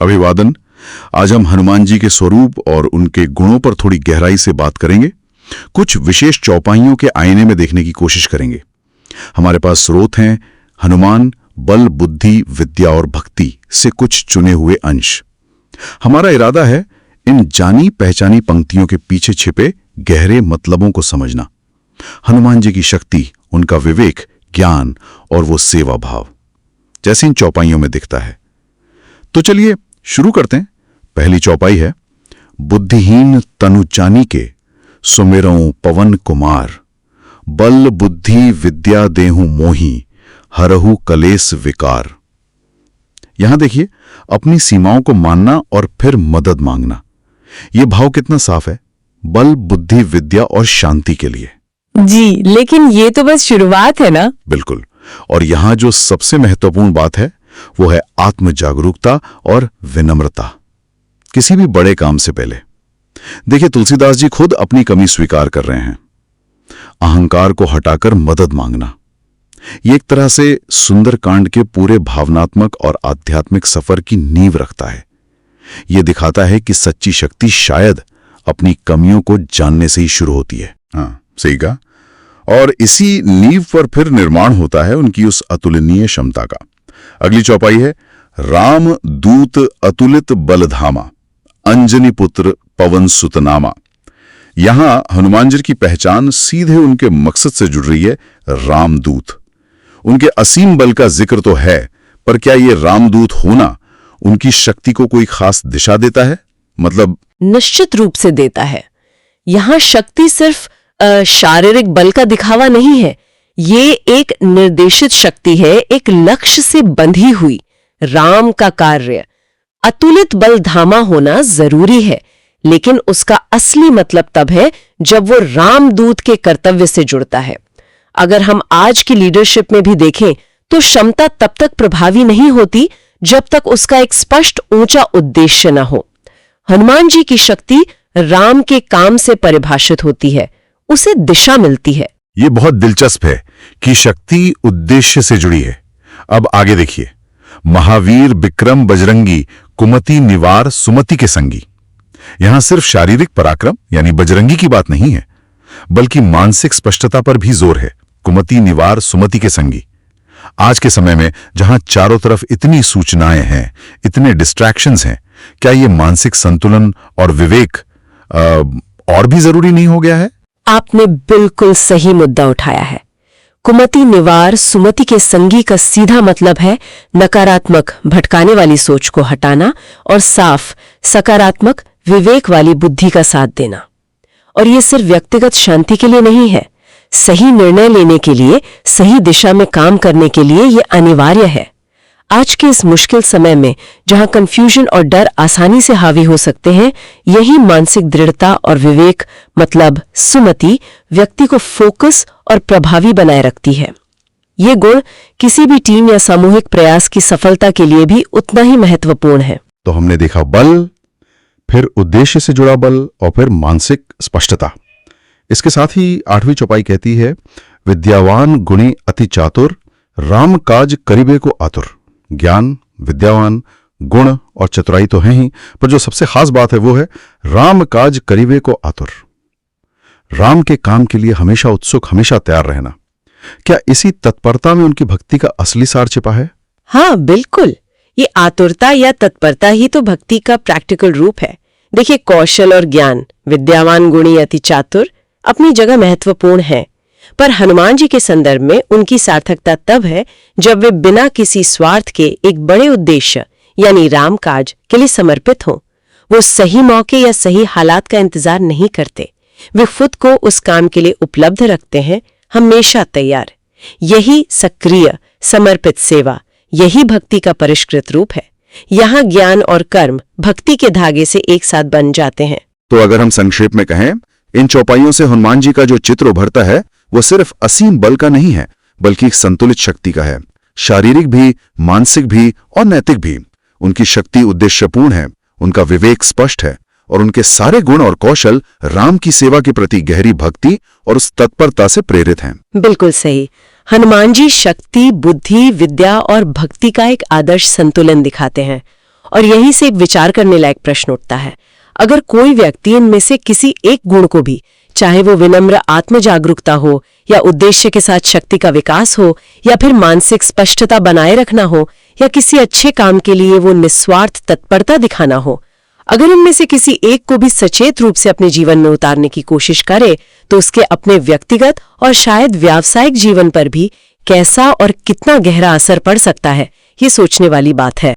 अभिवादन। आज हम हनुमान जी के स्वरूप और उनके गुणों पर थोड़ी गहराई से बात करेंगे। कुछ विशेष चौपाइयों के आईने में देखने की कोशिश करेंगे। हमारे पास स्रोत हैं हनुमान बल, बुद्धि, विद्या और भक्ति से कुछ चुने हुए अंश। हमारा इरादा है इन जानी पहचानी पंक्तियों के पीछे छिपे गहरे मतलबों को समझना। हनुमान जी की शक्ति, उनका विवेक, ज्ञान और वो सेवा भाव जैसे इन चौपाइयों में दिखता है। तो चलिए शुरू करते हैं। पहली चौपाई है, बुद्धिहीन तनु जानी के सुमिरऊं पवन कुमार, बल बुद्धि विद्या देहूं मोही, हरहु कलेस विकार। यहां देखिए, अपनी सीमाओं को मानना और फिर मदद मांगना। यह भाव कितना साफ है, बल बुद्धि विद्या और शांति के लिए। जी, लेकिन ये तो बस शुरुआत है ना। बिल्कुल। और यहां जो सबसे महत्वपूर्ण बात है वो है आत्म जागरूकता और विनम्रता, किसी भी बड़े काम से पहले। देखिए, तुलसीदास जी खुद अपनी कमी स्वीकार कर रहे हैं। अहंकार को हटाकर मदद मांगना, ये एक तरह से सुंदरकांड के पूरे भावनात्मक और आध्यात्मिक सफर की नींव रखता है। यह दिखाता है कि सच्ची शक्ति शायद अपनी कमियों को जानने से ही शुरू होती है। हाँ, सही कहा। और इसी नींव पर फिर निर्माण होता है उनकी उस अतुलनीय क्षमता का। अगली चौपाई है, राम दूत अतुलित बलधामा, अंजनी पुत्र पवन सुतनामा। यहां हनुमान जी की पहचान सीधे उनके मकसद से जुड़ रही है, रामदूत। उनके असीम बल का जिक्र तो है, पर क्या ये रामदूत होना उनकी शक्ति को कोई खास दिशा देता है? मतलब निश्चित रूप से देता है। यहां शक्ति सिर्फ शारीरिक बल का दिखावा नहीं है, ये एक निर्देशित शक्ति है, एक लक्ष्य से बंधी हुई राम का कार्य। अतुलित बल धामा होना जरूरी है, लेकिन उसका असली मतलब तब है जब वो रामदूत के कर्तव्य से जुड़ता है। अगर हम आज की लीडरशिप में भी देखें तो क्षमता तब तक प्रभावी नहीं होती जब तक उसका एक स्पष्ट ऊंचा उद्देश्य न हो। हनुमान जी की शक्ति राम के काम से परिभाषित होती है, उसे दिशा मिलती है। ये बहुत दिलचस्प है कि शक्ति उद्देश्य से जुड़ी है। अब आगे देखिए, महावीर विक्रम बजरंगी, कुमति निवार सुमति के संगी। यहां सिर्फ शारीरिक पराक्रम यानी बजरंगी की बात नहीं है, बल्कि मानसिक स्पष्टता पर भी जोर है। कुमति निवार सुमति के संगी। आज के समय में जहां चारों तरफ इतनी सूचनाएं हैं, इतने डिस्ट्रैक्शंस हैं, क्या ये मानसिक संतुलन और विवेक और भी जरूरी नहीं हो गया है? आपने बिल्कुल सही मुद्दा उठाया है। कुमति निवार सुमति के संगी का सीधा मतलब है नकारात्मक भटकाने वाली सोच को हटाना और साफ सकारात्मक विवेक वाली बुद्धि का साथ देना। और ये सिर्फ व्यक्तिगत शांति के लिए नहीं है, सही निर्णय लेने के लिए, सही दिशा में काम करने के लिए ये अनिवार्य है। आज के इस मुश्किल समय में जहां कंफ्यूजन और डर आसानी से हावी हो सकते हैं, यही मानसिक दृढ़ता और विवेक मतलब सुमति व्यक्ति को फोकस और प्रभावी बनाए रखती है। ये गुण किसी भी टीम या सामूहिक प्रयास की सफलता के लिए भी उतना ही महत्वपूर्ण है। तो हमने देखा बल, फिर उद्देश्य से जुड़ा बल और फिर मानसिक स्पष्टता। इसके साथ ही 8वीं चौपाई कहती है, विद्यावान गुणी अति चातुर, राम काज करिबे को आतुर। ज्ञान, विद्यावान, गुण और चतुराई तो है ही, पर जो सबसे खास बात है वो है राम काज करिबे को आतुर। राम के काम के लिए हमेशा उत्सुक, हमेशा तैयार रहना। क्या इसी तत्परता में उनकी भक्ति का असली सार छिपा है? हाँ, बिल्कुल। ये आतुरता या तत्परता ही तो भक्ति का प्रैक्टिकल रूप है। देखिए, कौशल और ज्ञान, विद्यावान गुणी अति चातुर अपनी जगह महत्वपूर्ण है, पर हनुमान जी के संदर्भ में उनकी सार्थकता तब है जब वे बिना किसी स्वार्थ के एक बड़े उद्देश्य यानी राम काज के लिए समर्पित हों। वो सही मौके या सही हालात का इंतजार नहीं करते, वे खुद को उस काम के लिए उपलब्ध रखते हैं, हमेशा तैयार। यही सक्रिय समर्पित सेवा, यही भक्ति का परिष्कृत रूप है। यहाँ ज्ञान और कर्म भक्ति के धागे से एक साथ बन जाते हैं। तो अगर हम संक्षेप में कहें, इन चौपाइयों से हनुमान जी का जो चित्र उभरता है वो सिर्फ असीम बल का नहीं है, बल्कि एक संतुलित शक्ति का है। शारीरिक भी, मानसिक भी और नैतिक भी। उनकी शक्ति उद्देश्यपूर्ण है, उनका विवेक स्पष्ट है और उनके सारे गुण और कौशल राम की सेवा के प्रति गहरी भक्ति और उस तत्परता से प्रेरित हैं। बिल्कुल सही। हनुमान जी शक्ति, बुद्धि, विद्या और भक्ति का एक आदर्श संतुलन दिखाते हैं और यहीं से एक विचार करने लायक प्रश्न उठता है। अगर कोई व्यक्ति इनमें से किसी एक गुण को भी, चाहे वो विनम्र आत्म जागरूकता हो या उद्देश्य के साथ शक्ति का विकास हो या फिर मानसिक स्पष्टता बनाए रखना हो या किसी अच्छे काम के लिए वो निस्वार्थ तत्परता दिखाना हो, अगर इनमें से किसी एक को भी सचेत रूप से अपने जीवन में उतारने की कोशिश करे तो उसके अपने व्यक्तिगत और शायद व्यावसायिक जीवन पर भी कैसा और कितना गहरा असर पड़ सकता है, ये सोचने वाली बात है।